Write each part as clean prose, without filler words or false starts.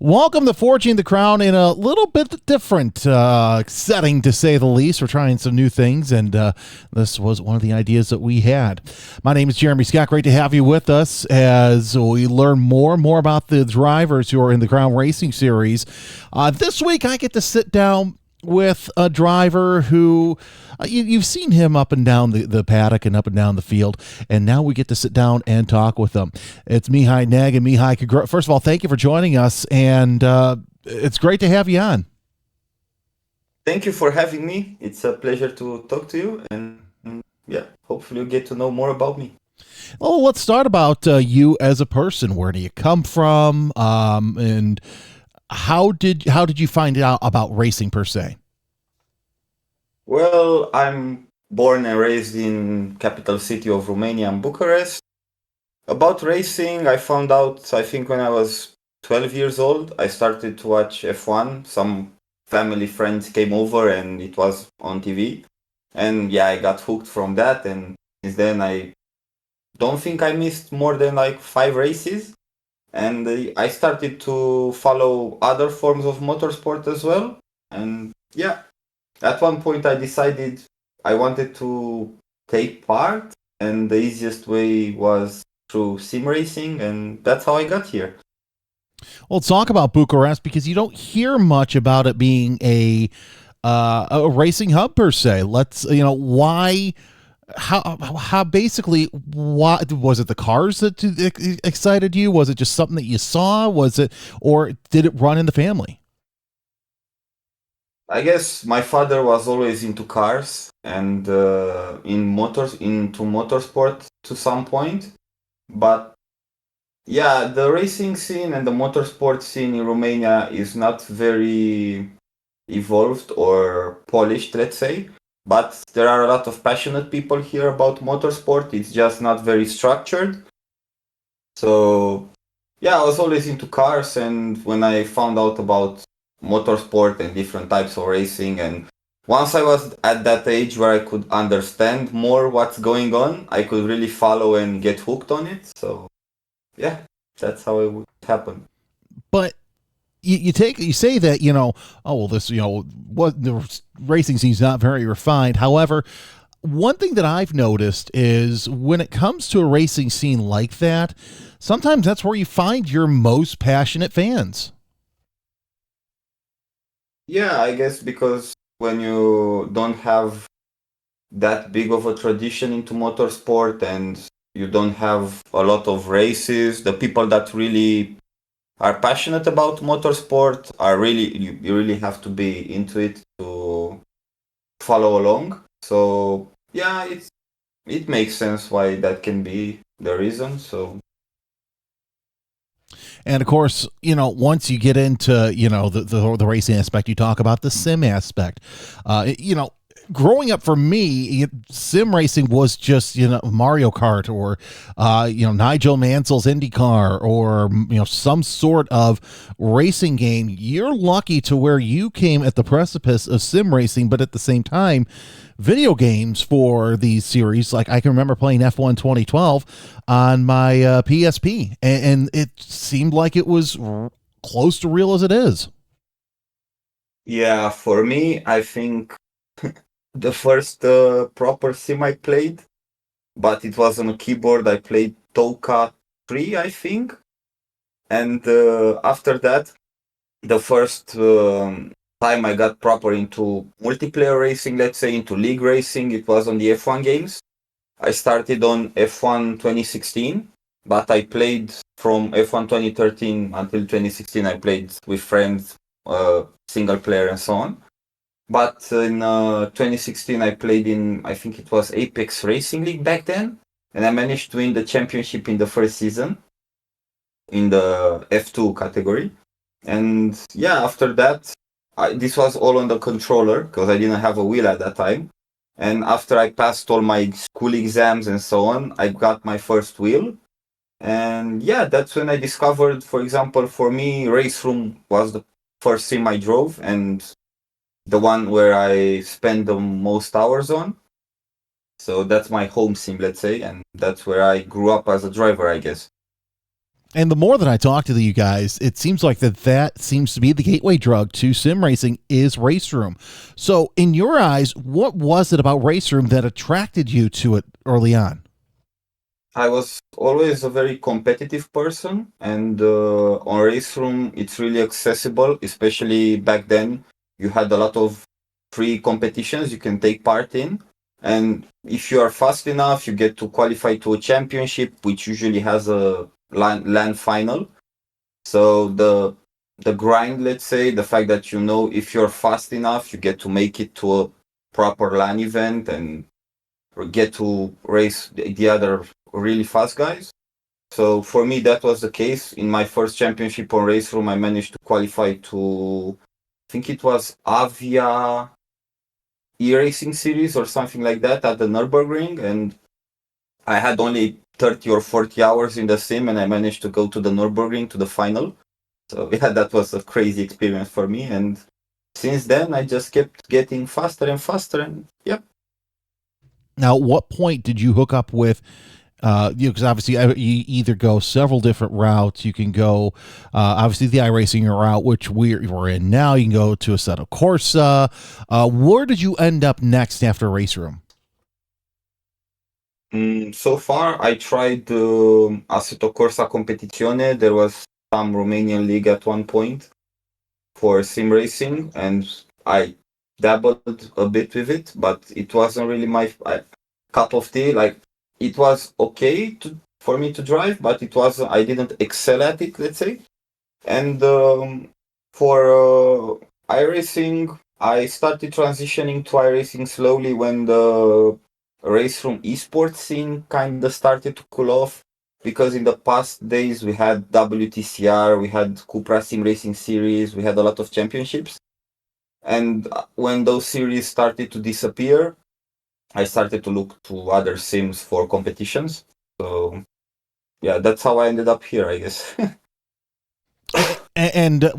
Welcome to Forging the Crown in a little bit different setting, to say the least. We're trying some new things, and this was one of the ideas that we had. My name is Jeremy Scott. Great to have you with us as we learn more and more about the drivers who are in the Crown Racing Series. This week, I get to sit down with a driver who you've seen him up and down the paddock and up and down the field, and now we get to sit down and talk with him. It's Mihai Neg. And Mihai, first of all, thank you for joining us, and it's great to have you on. Thank you for having me. It's a pleasure to talk to you, and hopefully you get to know more about me. Well, let's start about you as a person. Where do you come from, and how did you find out about racing per se? Well, I'm born and raised in capital city of Romania, Bucharest. About racing, I found out, I think, when I was 12 years old. I started to watch F1. Some family friends came over and it was on TV. And I got hooked from that. And since then, I don't think I missed more than like 5 races. And I started to follow other forms of motorsport as well. And at one point I decided I wanted to take part, and the easiest way was through sim racing, and that's how I got here. Well, let's talk about Bucharest, because you don't hear much about it being a racing hub per se. Why? How basically, what was it? The cars that excited you? Was it just something that you saw? Or did it run in the family? I guess my father was always into cars and into motorsport to some point. But the racing scene and the motorsport scene in Romania is not very evolved or polished, let's say. But there are a lot of passionate people here about motorsport. It's just not very structured. So, I was always into cars, and when I found out about motorsport and different types of racing, and once I was at that age where I could understand more what's going on, I could really follow and get hooked on it. So, that's how it would happen. But you say that, the racing scene's not very refined. However, one thing that I've noticed is when it comes to a racing scene like that, sometimes that's where you find your most passionate fans. Yeah, I guess because when you don't have that big of a tradition into motorsport and you don't have a lot of races, the people that really are passionate about motorsport are you really have to be into it to follow along. So it makes sense why that can be the reason. So. And of course, once you get into, the racing aspect, you talk about the sim aspect. Growing up for me, sim racing was just, Mario Kart or, Nigel Mansell's IndyCar or, some sort of racing game. You're lucky to where you came at the precipice of sim racing, but at the same time, video games for these series. Like I can remember playing F1 2012 on my PSP, and it seemed like it was close to real as it is. Yeah, for me, I think the first proper sim I played, but it was on a keyboard. I played Toka 3, I think. And after that, the first time I got proper into multiplayer racing, let's say into league racing, it was on the F1 games. I started on F1 2016, but I played from F1 2013 until 2016. I played with friends, single player and so on. But in 2016, I played in, I think it was Apex Racing League back then, and I managed to win the championship in the first season in the F2 category. And after that, this was all on the controller because I didn't have a wheel at that time. And after I passed all my school exams and so on, I got my first wheel. And that's when I discovered, for example, for me, Race Room was the first sim I drove and the one where I spend the most hours on. So that's my home sim, let's say, and that's where I grew up as a driver, I guess. And the more that I talk to you guys, it seems like that seems to be the gateway drug to sim racing is Race Room. So, in your eyes, what was it about Race Room that attracted you to it early on? I was always a very competitive person, and on Race Room, it's really accessible, especially back then. You had a lot of free competitions you can take part in. And if you are fast enough, you get to qualify to a championship, which usually has a land final. So the grind, let's say, the fact that you know if you're fast enough, you get to make it to a proper LAN event and get to race the other really fast guys. So for me, that was the case. In my first championship on Race Room, I managed to qualify to, I think it was Avia e-racing series or something like that at the Nürburgring, and I had only 30 or 40 hours in the sim, and I managed to go to the Nürburgring to the final. So yeah, that was a crazy experience for me, and since then I just kept getting faster and faster, and yeah. Now, at what point did you hook up with? Because obviously you either go several different routes. You can go obviously the iRacing route, which we're in now. You can go to Assetto Corsa. Where did you end up next after Race Room? So far, I tried Assetto Corsa Competizione. There was some Romanian league at one point for sim racing, and I dabbled a bit with it, but it wasn't really my cup of tea. Like it was okay for me to drive, but it was I didn't excel at it, let's say. And for iRacing, I started transitioning to iRacing slowly when the race from esports scene kind of started to cool off. Because in the past days we had WTCR, we had Cupra Sim Racing Series, we had a lot of championships. And when those series started to disappear, I started to look to other sims for competitions. So yeah, that's how I ended up here, I guess. And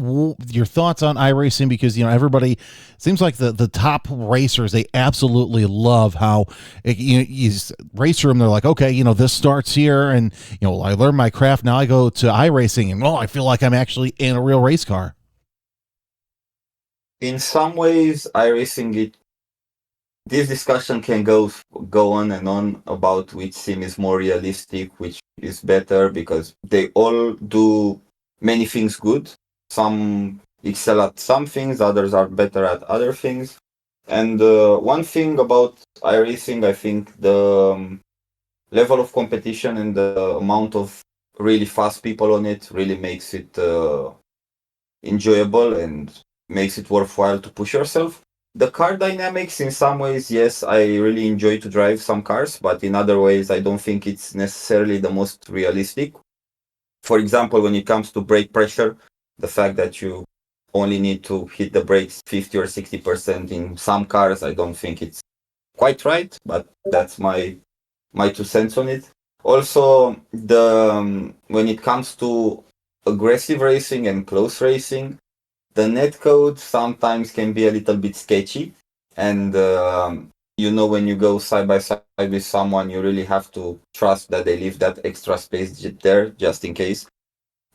your thoughts on iRacing, because everybody seems like the top racers, they absolutely love how you race room. They're like, okay, this starts here, and I learned my craft. Now I go to iRacing, and I feel like I'm actually in a real race car. In some ways, iRacing it this discussion can go on about which sim is more realistic, which is better, because they all do many things good. Some excel at some things, others are better at other things. And one thing about iRacing, I think the level of competition and the amount of really fast people on it really makes it enjoyable and makes it worthwhile to push yourself. The car dynamics, in some ways, yes, I really enjoy to drive some cars, but in other ways, I don't think it's necessarily the most realistic. For example, when it comes to brake pressure, the fact that you only need to hit the brakes 50 or 60% in some cars, I don't think it's quite right, but that's my 2 cents on it. Also, the when it comes to aggressive racing and close racing, the netcode sometimes can be a little bit sketchy, and when you go side by side with someone, you really have to trust that they leave that extra space there just in case.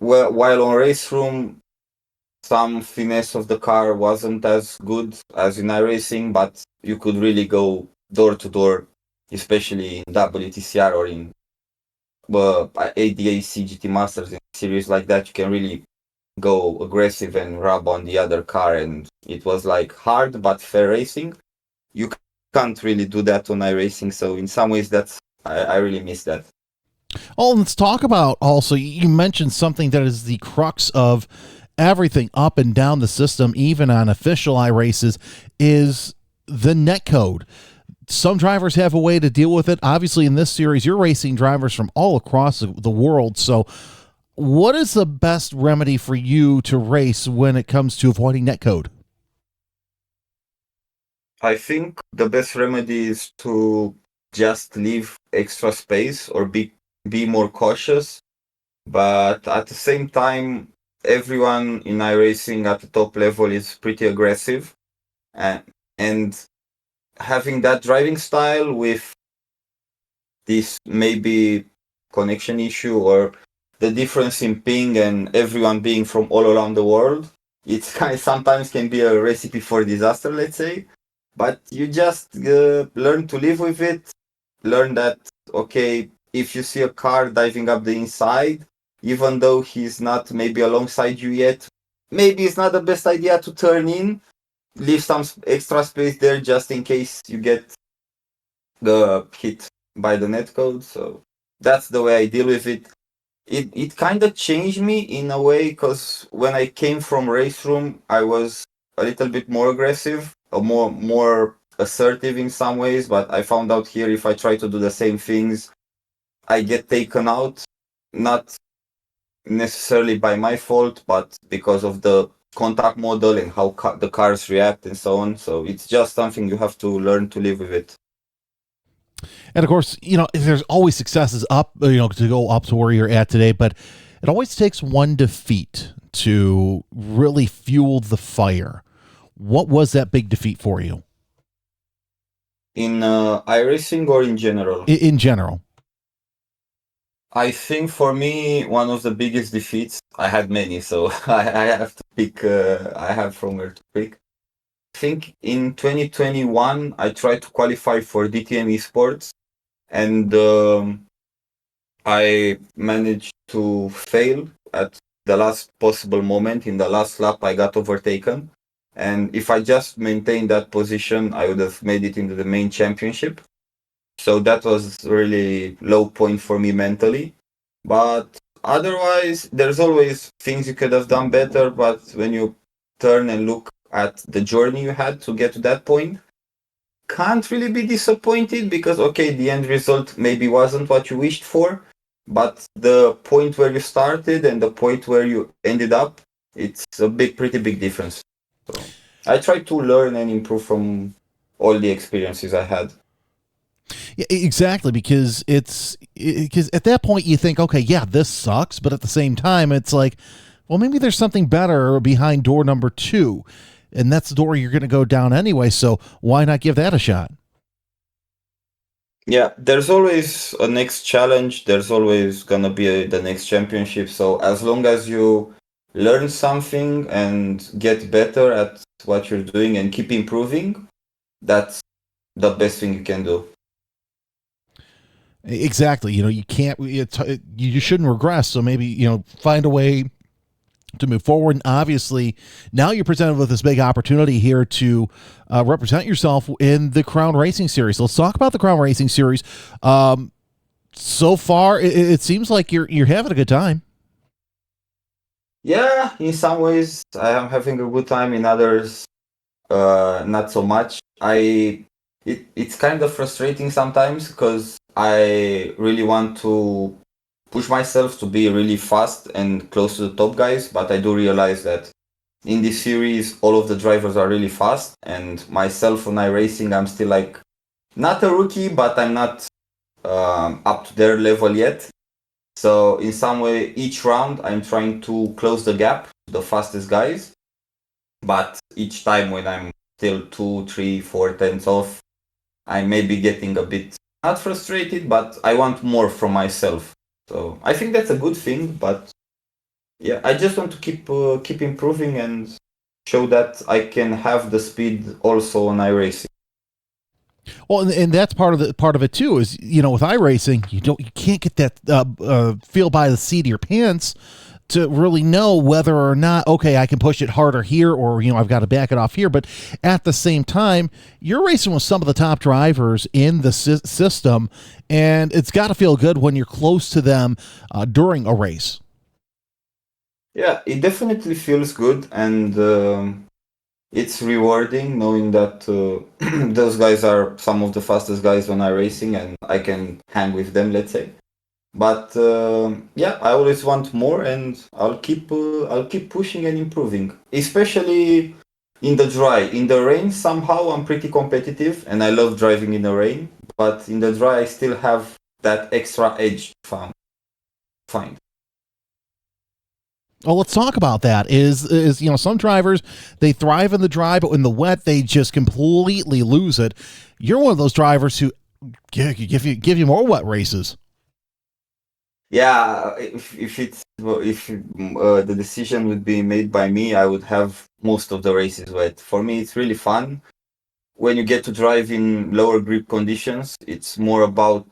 Well, while on race room, some finesse of the car wasn't as good as in iRacing, but you could really go door to door, especially in WTCR or in ADA CGT Masters in series like that. You can really go aggressive and rub on the other car, and it was like hard but fair racing. You can't really do that on iRacing, so in some ways that's I really miss that. Oh, let's talk about also, you mentioned something that is the crux of everything up and down the system, even on official iRaces, is the netcode. Some drivers have a way to deal with it. Obviously, in this series, you're racing drivers from all across the world. So, what is the best remedy for you to race when it comes to avoiding netcode? I think the best remedy is to just leave extra space or be more cautious, but at the same time, everyone in iRacing at the top level is pretty aggressive, and and having that driving style with this maybe connection issue or the difference in ping and everyone being from all around the world, it's kind sometimes can be a recipe for disaster, let's say. But you just learn to live with it. Learn that, okay, if you see a car diving up the inside, even though he's not maybe alongside you yet, maybe it's not the best idea to turn in. Leave some extra space there just in case you get hit by the netcode. So that's the way I deal with it. It kind of changed me in a way, because when I came from race room, I was a little bit more aggressive, more assertive in some ways. But I found out here, if I try to do the same things, I get taken out, not necessarily by my fault, but because of the contact model and how the cars react and so on. So it's just something you have to learn to live with it. And of course, there's always successes up, to go up to where you're at today, but it always takes one defeat to really fuel the fire. What was that big defeat for you? In iRacing or in general? In general. I think for me, one of the biggest defeats, I had many, so I have to pick, I have from where to pick. I think in 2021, I tried to qualify for DTM Esports, and I managed to fail at the last possible moment. In the last lap, I got overtaken. And if I just maintained that position, I would have made it into the main championship. So that was really low point for me mentally. But otherwise, there's always things you could have done better. But when you turn and look at the journey you had to get to that point, can't really be disappointed, because, okay, the end result maybe wasn't what you wished for, but the point where you started and the point where you ended up, it's a pretty big difference. So I try to learn and improve from all the experiences I had. Yeah, exactly, because because at that point you think, okay, yeah, this sucks, but at the same time, it's like, well, maybe there's something better behind door number 2, and that's the door you're going to go down anyway. So why not give that a shot? Yeah, there's always a next challenge. There's always gonna be the next championship. So as long as you learn something and get better at what you're doing and keep improving, that's the best thing you can do. Exactly. You can't, you shouldn't regress. So maybe, find a way to move forward. And obviously, now you're presented with this big opportunity here to represent yourself in the Crown Racing Series. So let's talk about the Crown Racing Series. So far, it seems like you're having a good time. Yeah, in some ways, I am having a good time. In others, not so much. It's kind of frustrating sometimes, because I really want to push myself to be really fast and close to the top guys, but I do realize that in this series, all of the drivers are really fast, and myself on iRacing, I'm still like not a rookie, but I'm not up to their level yet. So in some way, each round, I'm trying to close the gap to the fastest guys, but each time when I'm still 2, 3, 4 tenths off, I may be getting a bit not frustrated, but I want more from myself. So I think that's a good thing, but yeah, I just want to keep improving and show that I can have the speed also on iRacing. Well, and that's part of it too. Is with iRacing, you can't get that feel by the seat of your pants to really know whether or not, okay, I can push it harder here, or I've got to back it off here. But at the same time, you're racing with some of the top drivers in the system, and it's got to feel good when you're close to them during a race. Yeah, it definitely feels good, and it's rewarding knowing that those guys are some of the fastest guys on iRacing, and I can hang with them, let's say. But yeah, I always want more, and I'll keep pushing and improving. Especially in the dry, in the rain. Somehow I'm pretty competitive, and I love driving in the rain. But in the dry, I still have that extra edge to find. Well, let's talk about that. Is some drivers, they thrive in the dry, but in the wet they just completely lose it. You're one of those drivers who give you more wet races. Yeah, if the decision would be made by me, I would have most of the races wet. For me, it's really fun when you get to drive in lower grip conditions. It's more about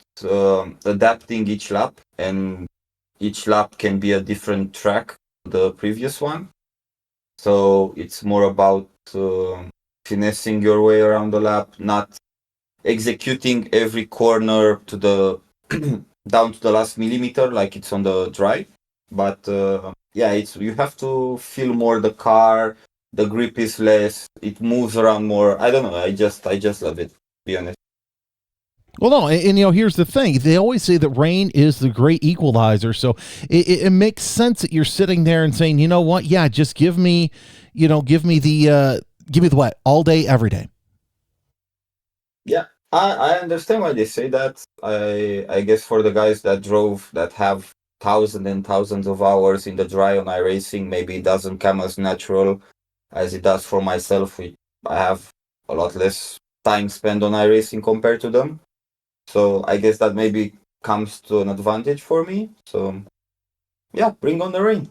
adapting each lap, and each lap can be a different track to the previous one. So it's more about finessing your way around the lap, not executing every corner to the down to the last millimeter like it's on the dry. But yeah, it's you have to feel more the car. The grip is less. It moves around more. I don't know. I just love it. To be honest. Well, no, and here's the thing: they always say that rain is the great equalizer. So it makes sense that you're sitting there and saying, you know what? Yeah, just give me, give me the wet all day, every day. Yeah, I understand why they say that. I guess for the guys that drove that have thousands and thousands of hours in the dry on iRacing, maybe it doesn't come as natural as it does for myself. I have a lot less time spent on iRacing compared to them. So I guess that maybe comes to an advantage for me. So yeah, bring on the rain.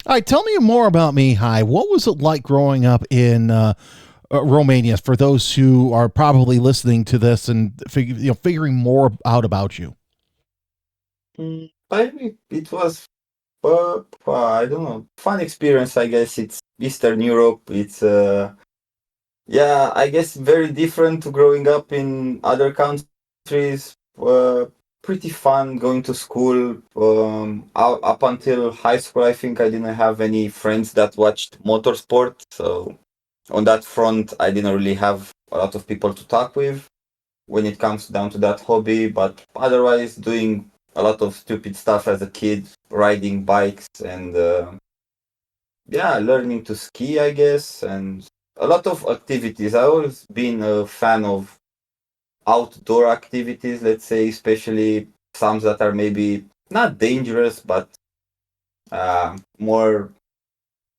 All right, tell me more about Mihai. What was it like growing up in Romania? For those who are probably listening to this and figuring more out about you. I mean, it was I don't know, fun experience. I guess it's Eastern Europe. It's yeah, I guess very different to growing up in other countries. Pretty fun going to school. Up until high school, I think I didn't have any friends that watched motorsport. So on that front, I didn't really have a lot of people to talk with when it comes down to that hobby. But otherwise, doing a lot of stupid stuff as a kid, riding bikes and yeah, learning to ski, I guess, and a lot of activities. I always been a fan of outdoor activities, let's say, especially some that are maybe not dangerous, but more,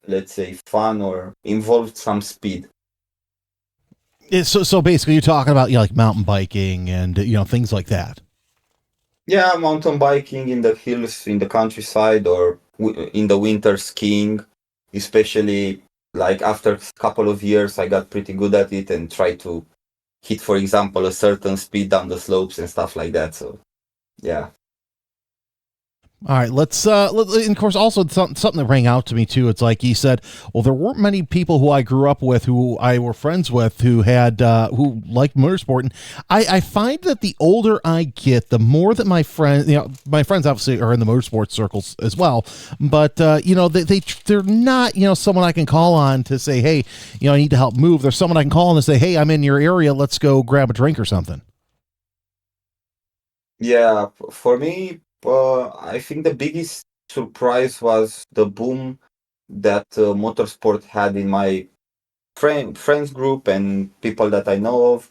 let's say, fun or involved some speed. So basically, you're talking about like mountain biking and things like that. Yeah, mountain biking in the hills, in the countryside, or in the winter skiing, especially like after a couple of years, I got pretty good at it and tried to hit, for example, a certain speed down the slopes and stuff like that. So yeah. All right, and of course, also something that rang out to me too. It's like you said, well, there weren't many people who I grew up with, who I were friends with, who had who liked motorsport. And I find that the older I get, the more that my friends obviously are in the motorsports circles as well, but they're not someone I can call on to say, hey, I need to help move. There's someone I can call on to say, hey, I'm in your area, let's go grab a drink or something. Yeah, for me, I think the biggest surprise was the boom that motorsport had in my friends group and people that I know of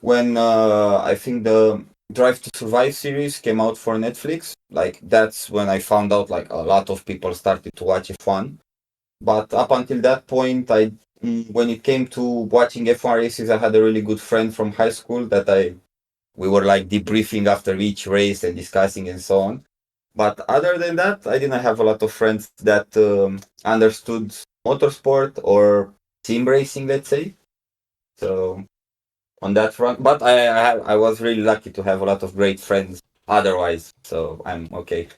when I think the Drive to Survive series came out for Netflix. Like that's when I found out like a lot of people started to watch F1. But up until that point, when it came to watching F1 races, I had a really good friend from high school that we were like debriefing after each race and discussing and so on. But other than that, I didn't have a lot of friends that understood motorsport or team racing, let's say. So on that front, but I was really lucky to have a lot of great friends otherwise. So I'm okay.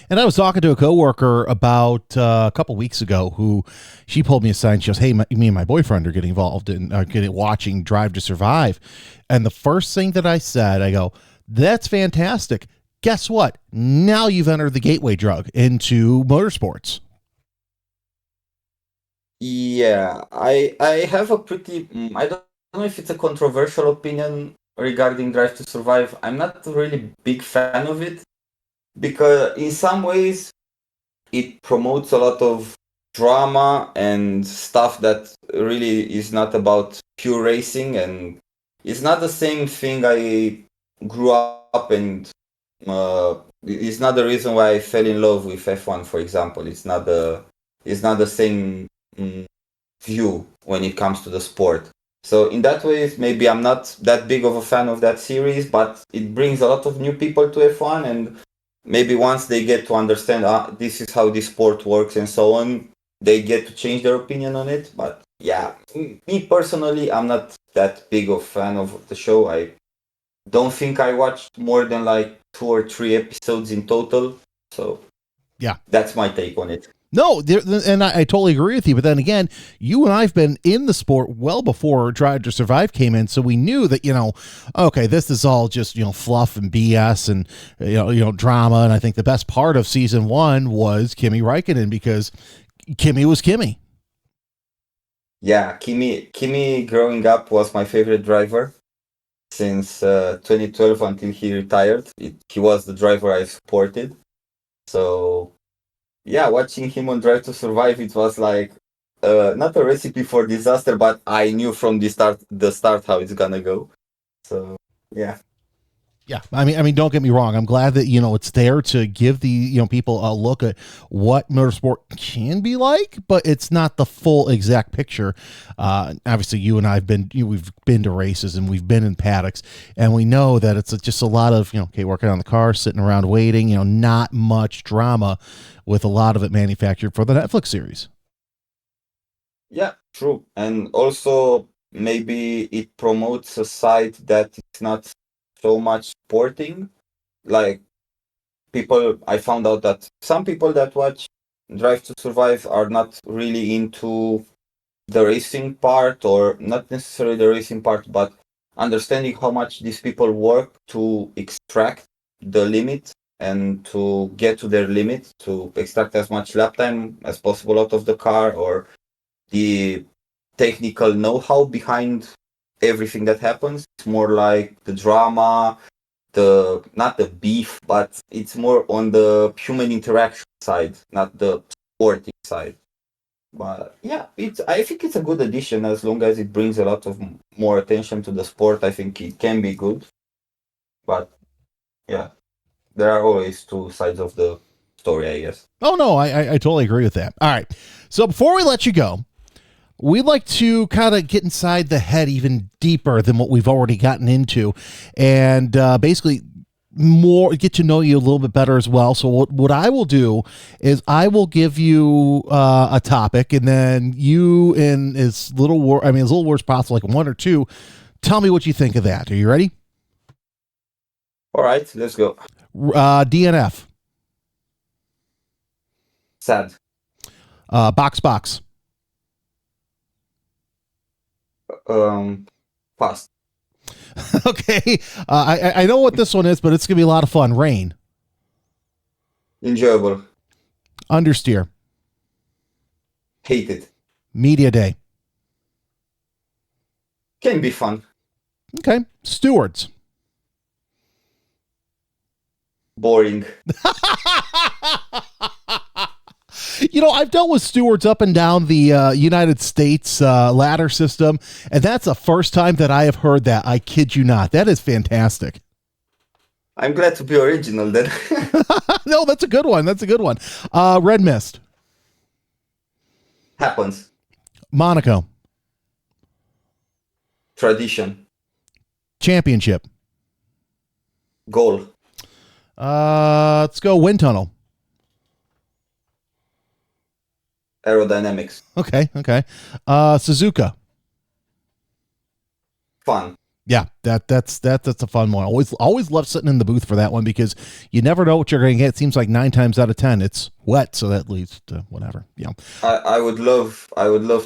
And I was talking to a coworker about a couple weeks ago who she pulled me aside and she goes, hey, me and my boyfriend are getting involved in watching Drive to Survive. And the first thing that I said, I go, that's fantastic. Guess what? Now you've entered the gateway drug into motorsports. Yeah, I have a pretty I don't know if it's a controversial opinion regarding Drive to Survive. I'm not really big fan of it because in some ways it promotes a lot of drama and stuff that really is not about pure racing, and it's not the same thing I grew up and it's not the reason why I fell in love with F1, for example. It's not the same mm, view when it comes to the sport. So in that way, maybe I'm not that big of a fan of that series, but it brings a lot of new people to F1, and maybe once they get to understand this is how this sport works and so on, they get to change their opinion on it. But yeah, me personally, I'm not that big of a fan of the show. I don't think I watched more than like 2 or 3 episodes in total. So Yeah. that's my take on it. No, and I totally agree with you. But then again, you and I've been in the sport well before Drive to Survive came in, so we knew that okay, this is all just fluff and BS and drama. And I think the best part of season 1 was Kimi Räikkönen, because Kimi was Kimi. Yeah, Kimi growing up was my favorite driver since 2012 until he retired. He was the driver I supported. So yeah, watching him on Drive to Survive, it was like not a recipe for disaster, but I knew from the start how it's gonna go. So yeah. Yeah, I mean, don't get me wrong. I'm glad that it's there to give the people a look at what motorsport can be like, but it's not the full exact picture. Obviously, you and I've been we've been to races and we've been in paddocks, and we know that it's just a lot of working on the car, sitting around waiting. Not much drama, with a lot of it manufactured for the Netflix series. Yeah, true, and also maybe it promotes a side that it's not so much sporting. Like I found out that some people that watch Drive to Survive are not really into the racing part, or not necessarily the racing part, but understanding how much these people work to extract the limit and to get to their limit, to extract as much lap time as possible out of the car, or the technical know-how behind everything that happens. It's more like the drama, not the beef, but it's more on the human interaction side, not the sporting side. But yeah, I think it's a good addition as long as it brings a lot of more attention to the sport. I think it can be good. But yeah, there are always two sides of the story, I guess. Oh no, I totally agree with that. All right, so before we let you go, we'd like to kind of get inside the head even deeper than what we've already gotten into, and basically get to know you a little bit better as well. So what I will do is I will give you a topic, and then you, in as little words possible, like 1 or 2, tell me what you think of that. Are you ready? All right, let's go. DNF. Sad. Box. Fast. Okay. I know what this one is, but it's gonna be a lot of fun. Rain. Enjoyable. Understeer. Hated. Media day. Can be fun. Okay. Stewards. Boring. I've dealt with stewards up and down the United States ladder system, and that's the first time that I have heard that. I kid you not. That is fantastic. I'm glad to be original then. No, that's a good one. Red Mist. Happens. Monaco. Tradition. Championship. Goal. Let's go wind tunnel. Aerodynamics. Okay. Suzuka. Fun. Yeah, that's a fun one. Always love sitting in the booth for that one, because you never know what you're going to get. It seems like 9 times out of 10 it's wet, so that leads to whatever. I would love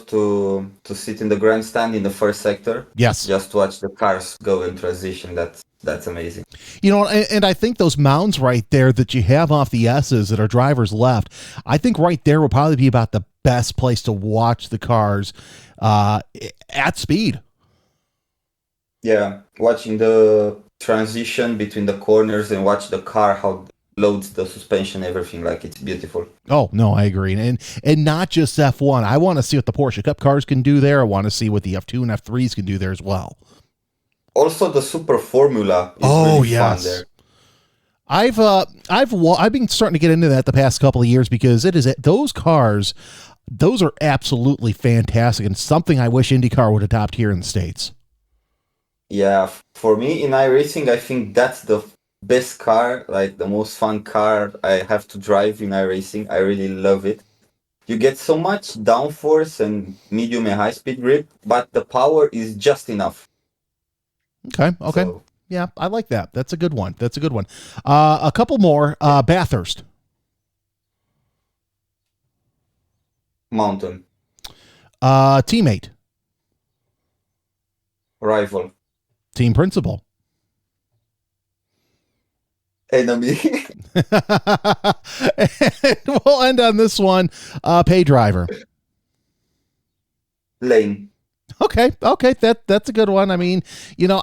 to sit in the grandstand in the first sector. Yes, just watch the cars go in transition. That's amazing. And I think those mounds right there that you have off the S's that are drivers left, I think right there will probably be about the best place to watch the cars at speed. Yeah, watching the transition between the corners and watch the car, how it loads the suspension, everything, like it's beautiful. Oh, no, I agree. And not just F1. I want to see what the Porsche Cup cars can do there. I want to see what the F2 and F3s can do there as well. Also, the Super Formula is really fun there. I've been starting to get into that the past couple of years, because those cars, those are absolutely fantastic, and something I wish IndyCar would adopt here in the States. Yeah, for me in iRacing, I think that's the best car, like the most fun car I have to drive in iRacing. I really love it. You get so much downforce and medium and high speed grip, but the power is just enough. Okay. Okay. So Yeah, I like that. That's a good one. That's a good one. A couple more. Bathurst. mountain, Teammate. rival, Team principal. enemy, And we'll end on this one. Pay driver. lane. Okay, okay, that's a good one. I mean, yeah,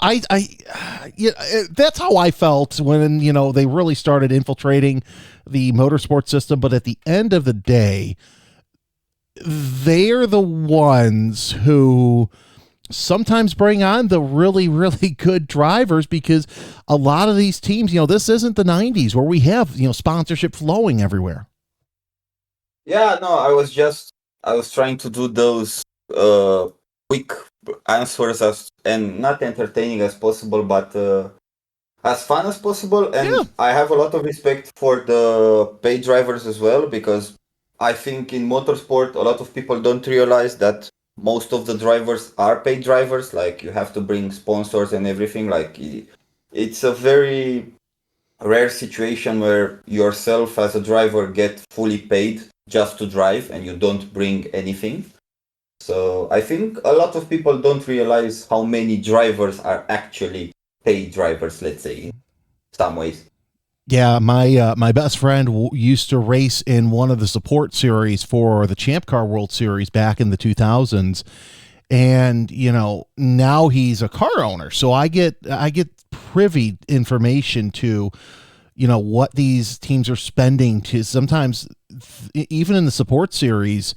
that's how I felt when they really started infiltrating the motorsport system. But at the end of the day, they're the ones who sometimes bring on the really, really good drivers because a lot of these teams, this isn't the '90s where we have sponsorship flowing everywhere. Yeah, no, I was trying to do those quick answers as and not entertaining as possible, but as fun as possible. Yeah, And I have a lot of respect for the paid drivers as well because I think in motorsport a lot of people don't realize that most of the drivers are paid drivers. Like you have to bring sponsors and everything. Like it's a very rare situation where yourself as a driver get fully paid just to drive and you don't bring anything. So I think a lot of people don't realize how many drivers are actually paid drivers, let's say, in some ways. yeah. My best friend used to race in one of the support series for the Champ Car World Series back in the 2000s, and now he's a car owner. So I get privy information to what these teams are spending to sometimes even in the support series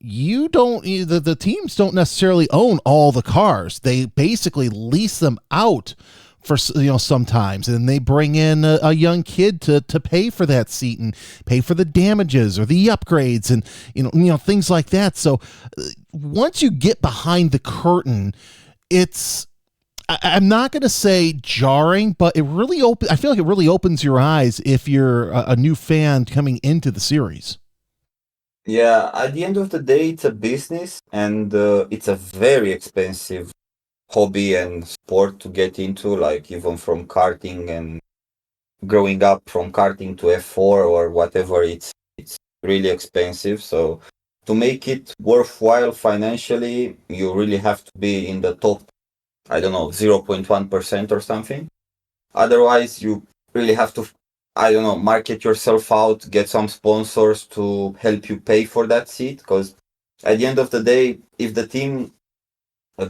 you don't the teams don't necessarily own all the cars. They basically lease them out for sometimes, and they bring in a young kid to pay for that seat and pay for the damages or the upgrades and things like that. So once you get behind the curtain, it's I'm not going to say jarring, but I feel like it really opens your eyes if you're a new fan coming into the series. Yeah, at the end of the day, it's a business and it's a very expensive hobby and sport to get into, like even from karting and growing up from karting to F4 or whatever, it's really expensive. So to make it worthwhile financially, you really have to be in the top, I don't know, 0.1% or something. Otherwise, you really have to, I don't know, market yourself out, get some sponsors to help you pay for that seat. Because at the end of the day, if the team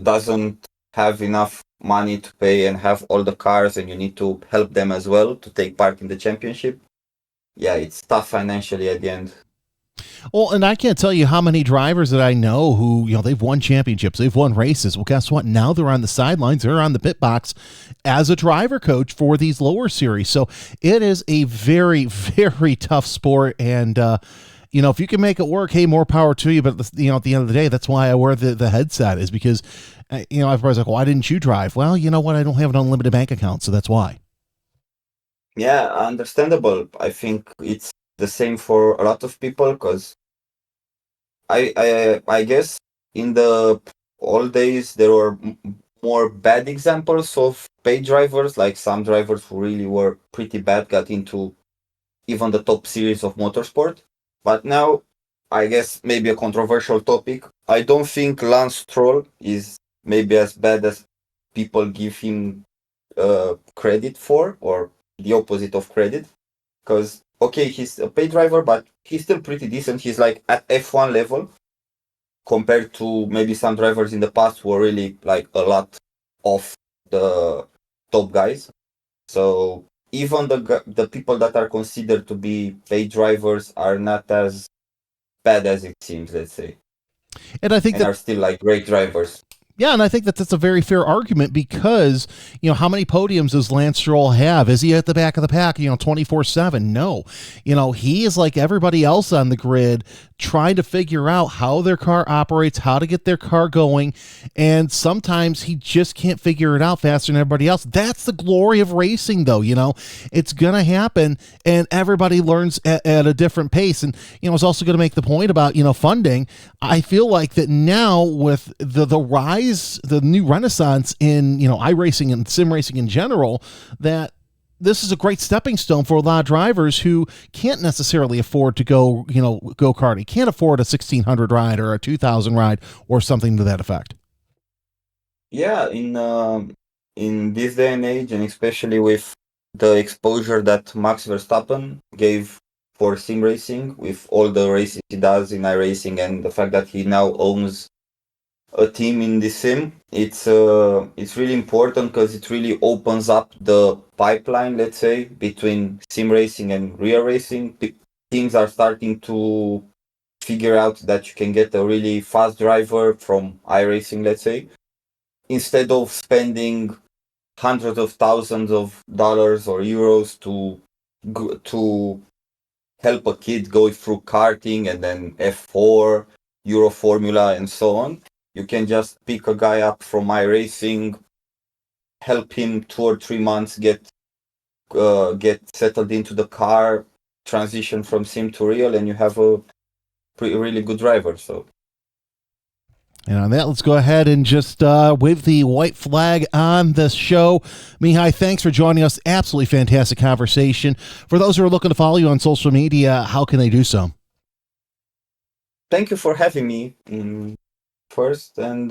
doesn't have enough money to pay and have all the cars and you need to help them as well to take part in the championship, yeah, it's tough financially at the end. Well, and I can't tell you how many drivers that I know who, they've won championships, they've won races. Well, guess what? Now they're on the sidelines, they're on the pit box as a driver coach for these lower series. So it is a very, very tough sport. And, if you can make it work, hey, more power to you. But, at the end of the day, that's why I wear the headset is because, everybody's like, why didn't you drive? Well, you know what? I don't have an unlimited bank account. So that's why. Yeah, understandable. I think it's the same for a lot of people because I guess in the old days there were more bad examples of paid drivers, like some drivers who really were pretty bad got into even the top series of motorsport. But now, I guess maybe a controversial topic. I don't think Lance Stroll is maybe as bad as people give him credit for, or the opposite of credit. Because okay, he's a paid driver, but he's still pretty decent. He's like at F1 level compared to maybe some drivers in the past who were really like a lot of the top guys. So even the people that are considered to be paid drivers are not as bad as it seems, let's say, And I think and that are still like great drivers. Yeah, and I think that that's a very fair argument because, how many podiums does Lance Stroll have? Is he at the back of the pack, 24/7? No. He is like everybody else on the grid trying to figure out how their car operates, how to get their car going, and sometimes he just can't figure it out faster than everybody else. That's the glory of racing, though. It's going to happen, and everybody learns at a different pace. And, it's also going to make the point about, funding. I feel like that now with the rise, the new renaissance in iRacing and sim racing in general, that this is a great stepping stone for a lot of drivers who can't necessarily afford to go karting, can't afford a 1600 ride or a 2000 ride or something to that effect. Yeah, in this day and age, and especially with the exposure that Max Verstappen gave for sim racing, with all the races he does in iRacing, and the fact that he now owns a team in the sim, it's really important because it really opens up the pipeline, let's say, between sim racing and real racing. Teams are starting to figure out that you can get a really fast driver from iRacing, let's say, instead of spending hundreds of thousands of dollars or euros to help a kid go through karting and then F4, Euro Formula, and so on. You can just pick a guy up from iRacing, help him 2 or 3 months get settled into the car, transition from sim to real, and you have a really good driver. So And on that, let's go ahead and just wave the white flag on the show. Mihai, thanks for joining us. Absolutely fantastic conversation. For those who are looking to follow you on social media, how can they do so? thank you for having me in first, and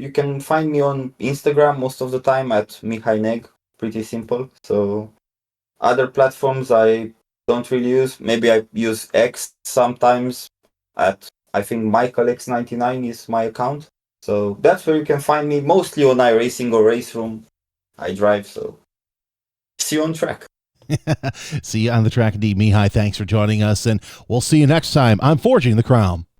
you can find me on Instagram most of the time at Mihai Neg. Pretty simple. So other platforms I don't really use. Maybe I use X sometimes. At I think Michael X99 is my account. So that's where you can find me, mostly on iRacing or Race Room. I drive, so see you on track. See you on the track indeed. Mihai, thanks for joining us, and we'll see you next time on Forging the Crown.